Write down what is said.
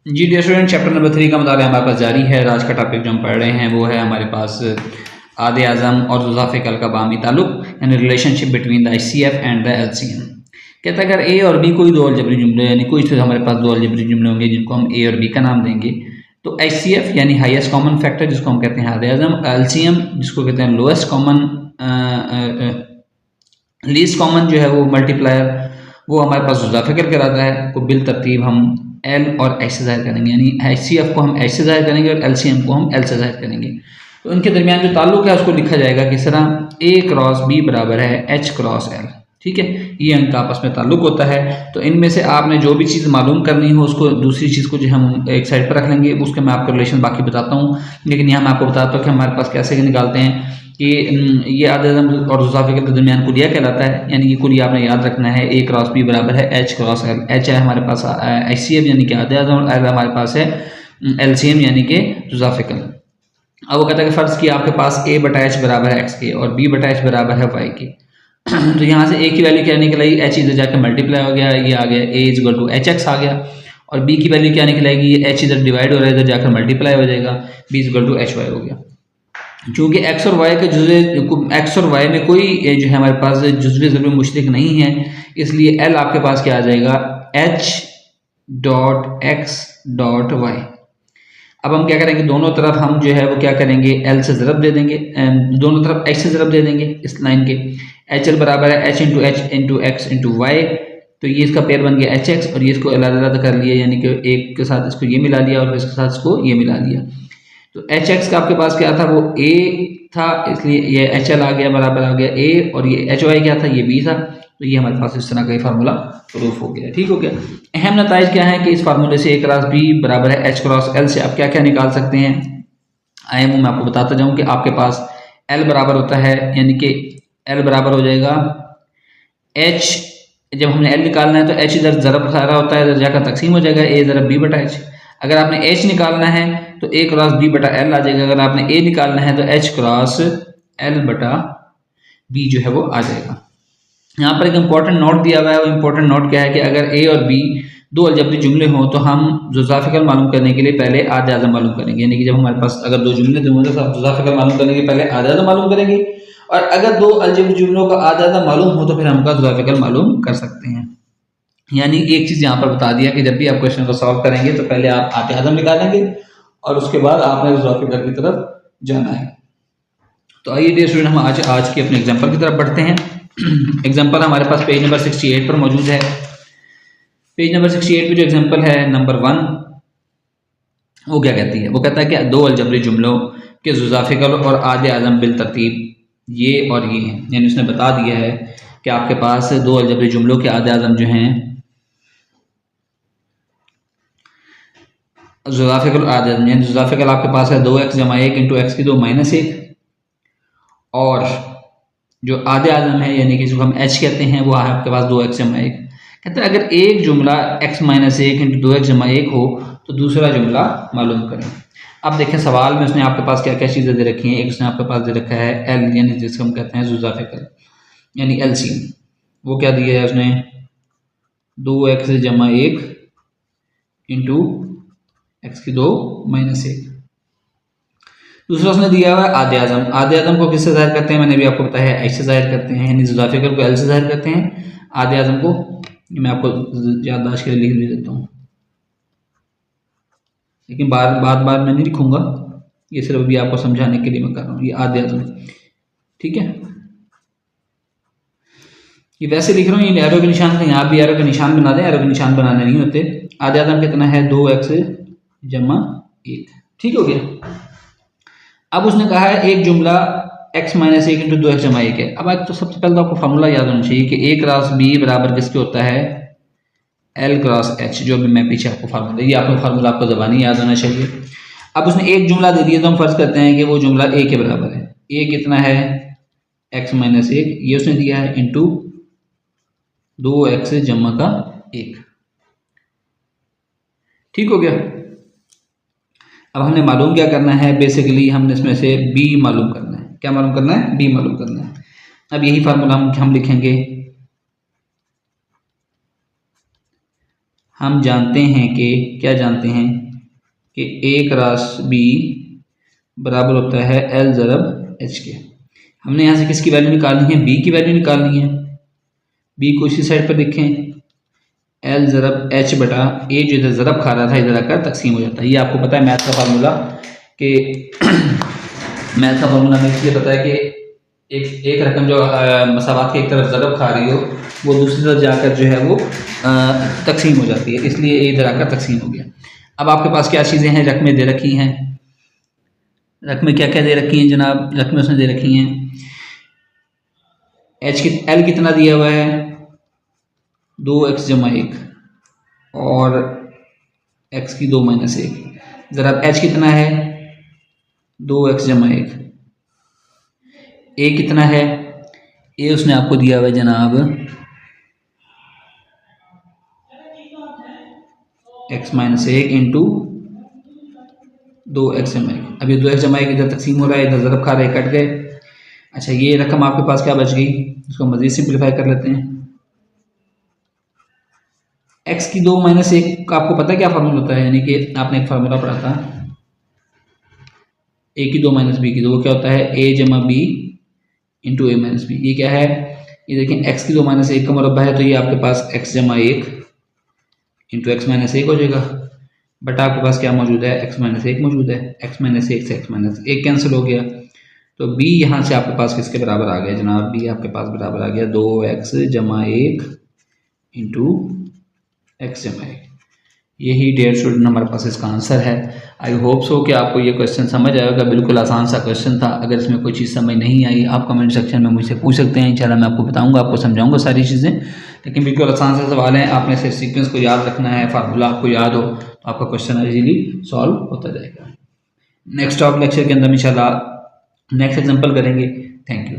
जी dear student, chapter number 3 का मुताला हमारे पास जारी है। आज का टॉपिक जो हम पढ़ रहे हैं वो है हमारे पास आदे आज़म और ज़ुज़ाफ़े कल का बामी ताल्लुक यानी relationship between the HCF and the LCM। कहता है अगर ए और बी कोई दो अलजबरी जुमले यानी कोई तो हमारे पास दो अलजबरी जुमले होंगे जिनको हम ए और बी का नाम देंगे, तो HCF यानी हाईएस्ट कॉमन फैक्टर जिसको हम कहते हैं आदे आज़म, LCM जिसको कहते हैं लोएस्ट कॉमन लीस्ट कॉमन जो है वो मल्टीप्लायर, वो हमारे पास ज़ुज़ाफ़े कल कहलाता है। को बिल तरतीब हम एल और एच से ज़ाहिर करेंगे, यानी HCF को हम एच से ज़ाहिर करेंगे और LCM को हम एल से ज़ाहिर करेंगे। तो इनके दरमियान जो ताल्लुक है उसको लिखा जाएगा किस तरह, A क्रॉस B बराबर है H क्रॉस L। ठीक है, ये इनका आपस में ताल्लुक होता है। तो इनमें से आपने जो भी चीज़ मालूम करनी हो उसको दूसरी चीज़ को जो हम एक साइड पर रख लेंगे, उसके मैं आपको रिलेशन बाकी बताता हूँ। लेकिन यहाँ मैं आपको बताता हूँ कि हमारे पास कैसे निकालते हैं कि ये आदे आज़म और ज़ुज़ाफ़े के दरमियान कुलिया कहलाता है। यानी ये कुलिया आपने याद रखना है, A क्रॉस B बराबर है H क्रॉस L। H है हमारे पास HCF यानी कि आदे आज़म, और L हमारे पास है LCM यानी कि ज़ुज़ाफ़े कल। अब वो कहता है कि फ़र्ज़ किया आपके पास A बटा H बराबर है X के और B बटा H बराबर है Y के। तो यहाँ से A की वैल्यू क्या निकल आई, H इधर जाकर मल्टीप्लाई हो गया, ये आ गया A इक्वल टू HX आ गया। और B की वैल्यू क्या निकलेगी, H इधर डिवाइड हो रहा है, इधर जाकर मल्टीप्लाई हो जाएगा, B इक्वल टू HY हो गया। चूँकि एक्स और वाई के जुज़े एक्स और वाई में कोई जो है हमारे पास जुज़वे ज़रूर मुश्तरक नहीं है, इसलिए एल आपके पास क्या आ जाएगा, H dot X dot Y. अब हम क्या करेंगे, दोनों तरफ हम जो है वो क्या करेंगे, एल से ज़रब दे देंगे, दोनों तरफ एच से ज़रब दे देंगे इस लाइन के। एच एल बराबर है H into X into Y, तो ये इसका पेयर बन गया एच एक्स, और ये इसको अलग कर लिया, यानी कि एक के साथ इसको ये मिला लिया और इसके साथ इसको ये मिला लिया। तो एच एक्स का आपके पास क्या था, वो ए था, इसलिए ये एच एल आ गया बराबर आ गया ए, और ये एच वाई क्या था, ये बी था। तो ये हमारे पास इस तरह का फार्मूला प्रूफ हो गया। ठीक हो गया। अहम नताइज क्या है कि इस फार्मूले से ए क्रॉस बी बराबर है एच क्रॉस एल से आप क्या क्या निकाल सकते हैं। आए वो मैं आपको बताता जाऊँ कि आपके पास एल बराबर होता है, यानी कि एल बराबर हो जाएगा एच, जब हमने एल निकालना है तो एच इधर ज़रब सारा होता है, इधर जाकर तकसीम हो जाएगा ए ज़रब बी बटा एच। अगर आपने एच निकालना है तो ए क्रॉस बी बटा एल आ जाएगा, अगर आपने ए निकालना है तो एच क्रॉस एल बटा बी जो है वो आ जाएगा। यहाँ पर एक इंपॉर्टेंट नोट दिया हुआ है, वो इंपॉर्टेंट नोट क्या है कि अगर ए और बी दो अलजबरी जुमले हों तो हम ज़ुज़ाफ़े कल मालूम करने के लिए पहले आदे आज़म मालूम करेंगे। यानी कि जब हमारे पास अगर दो जुमले हों तो आप ज़ुज़ाफ़े कल मालूम करने के पहले आदे आज़म मालूम करेंगे, और अगर दो अलजबरी जुमलों का आदे आज़म मालूम हो तो फिर हम ज़ुज़ाफ़े कल मालूम कर सकते हैं। यानी एक चीज़ यहाँ पर बता दिया कि जब भी आप क्वेश्चन को सॉल्व करेंगे तो पहले आप आदे आज़म निकालेंगे और उसके बाद आपने ज़ुज़ाफ़े कल की तरफ जाना है। तो आइए डियर स्टूडेंट, हम आज के अपने एग्जाम्पल की तरफ बढ़ते हैं। एग्जाम्पल हमारे पास पेज नंबर 68 पर मौजूद है। पेज नंबर 68 पे जो एग्जाम्पल है नंबर 1, वो क्या कहती है, वो कहता है कि दो अलजबरी जुमलों के ज़ुज़ाफ़े कल और आदे आज़म बिल तरतीब ये और ये हैं। यानी उसने बता दिया है कि आपके पास दो अलजबरी जुमलों के आदे आज़म जो हैं ज़ुज़ाफ़े कल आदे आज़म, यानी ज़ुज़ाफ़े कल आपके पास है 2x जमा 1 इंटू एक्स की 2 माइनस 1, और जो आदे आज़म है यानी कि जिसको हम h कहते हैं वो है आपके पास 2x जमा 1। कहते हैं अगर एक जुमला x माइनस 1 इंटू 2x जमा 1 हो तो दूसरा जुमला मालूम करें। अब देखें सवाल में उसने आपके पास क्या क्या चीज़ें दे रखी हैं। एक उसने आपके पास दे रखा है एल, यानी जिसको हम कहते हैं ज़ुज़ाफ़े कल यानी LCM। वो क्या दिया है उसने, 2x जमा 1 इंटू एक्स की 2 माइनस 1। दूसरा उसने दिया हुआ है आदे आज़म। आदे आज़म को किससे ज़ाहिर करते हैं, मैंने भी आपको बताया है एच से ज़ाहिर करते हैं, यानी ज़ुज़ाफ़े कल को एल से ज़ाहिर करते हैं। आदे आज़म को मैं आपको याददाश्त के लिए लिख भी देता हूँ, लेकिन बार मैं नहीं लिखूंगा, ये सिर्फ अभी आपको समझाने के लिए मैं कर रहा हूँ। ये आदे आज़म, ठीक है, ये वैसे लिख रहा हूँ, ये एरो के निशान से, यहाँ भी एरो के निशान बना दें, एरो के निशान बनाने नहीं होते। आदे आज़म कितना है, 2x जमा 1। ठीक हो गया। अब उसने कहा है एक जुमला x माइनस 1 इंटू 2x जमा 1 है। अब तो सबसे पहले तो आपको फार्मूला याद होना चाहिए कि a क्रॉस b बराबर किसके होता है, l क्रॉस h, जो भी मैं पीछे आपको फार्मूला, ये आपको फार्मूला आपको ज़बानी याद होना चाहिए। अब उसने एक जुमला दे दिया तो हम फर्ज करते हैं कि वो जुमला a के बराबर है। a कितना है, x माइनस 1, ये उसने दिया है, इंटू 2x जमा का 1। ठीक हो गया। अब हमने मालूम क्या करना है, बेसिकली हमने इसमें से b मालूम करना है। क्या मालूम करना है, b मालूम करना है। अब यही फार्मूला हम लिखेंगे, हम जानते हैं कि क्या जानते हैं कि एक रास बी बराबर होता है एल ज़रब एच के। हमने यहाँ से किसकी वैल्यू निकालनी है, बी की वैल्यू निकालनी है। बी को इसी साइड पर लिखें, एल ज़रब एच बटा ए जो इधर ज़रब खा रहा था इधर आकर तकसीम हो जाता है। ये आपको पता है मैथ का फार्मूला कि मैथ का फार्मूला में इसलिए पता है कि एक रकम जो मसावात की एक तरफ ज़रब खा रही हो वो दूसरी तरफ जाकर जो है वो तकसीम हो जाती है, इसलिए इधर आकर तकसीम हो गया। अब आपके पास क्या चीज़ें हैं, रकमें दे रखी हैं। रकमें क्या क्या दे रखी हैं जनाब, रकमें उसने दे रखी हैं एच की एल कितना दिया हुआ है 2x जमा 1 और x की 2 माइनस 1। ज़रा h कितना है 2x जमा 1। a कितना है, a उसने आपको दिया हुआ है जनाब x माइनस 1 इंटू 2x जमा 1। अब ये 2x जमा 1 इधर तकसीम हो रहा है, इधर ज़रब खा रहे, कट गए। अच्छा ये रकम आपके पास क्या बच गई, इसको मज़ीद सिंप्लीफाई कर लेते हैं। x की 2 माइनस 1 का आपको पता है क्या फार्मूला होता है, यानी कि आपने एक फार्मूला पढ़ा था a की 2 माइनस बी की 2, वो क्या होता है a जमा बी इंटू ए माइनस बी। ये क्या है, ये देखें x की 2 माइनस 1 का मुरब्बा है तो ये आपके पास x जमा 1 इंटू एक्स माइनस 1 हो जाएगा, बट आपके पास क्या मौजूद है x माइनस 1 मौजूद है। x माइनस 1 से x माइनस 1 कैंसिल हो गया तो b यहाँ से आपके पास किसके बराबर आ गया जनाब, b आपके पास बराबर आ गया 2x जमा 1 इंटू एक्स जमा 1। यही 1.5 स्टूडेंट हमारे पास इसका आंसर है। आई होप सो कि आपको ये क्वेश्चन समझ आएगा। बिल्कुल आसान सा क्वेश्चन था। अगर इसमें कोई चीज़ समझ नहीं आई आप कमेंट सेक्शन में मुझसे पूछ सकते हैं, इंशाल्लाह मैं आपको बताऊंगा, आपको समझाऊंगा सारी चीज़ें। लेकिन बिल्कुल आसान सा सवाल है, आपने सिर्फ सीक्वेंस को याद रखना है, फार्मूला आपको याद हो तो आपका क्वेश्चन ईजीली सॉल्व होता जाएगा। नेक्स्ट ऑफ लेक्चर के अंदर इंशाल्लाह नेक्स्ट एग्जाम्पल करेंगे। Thank you.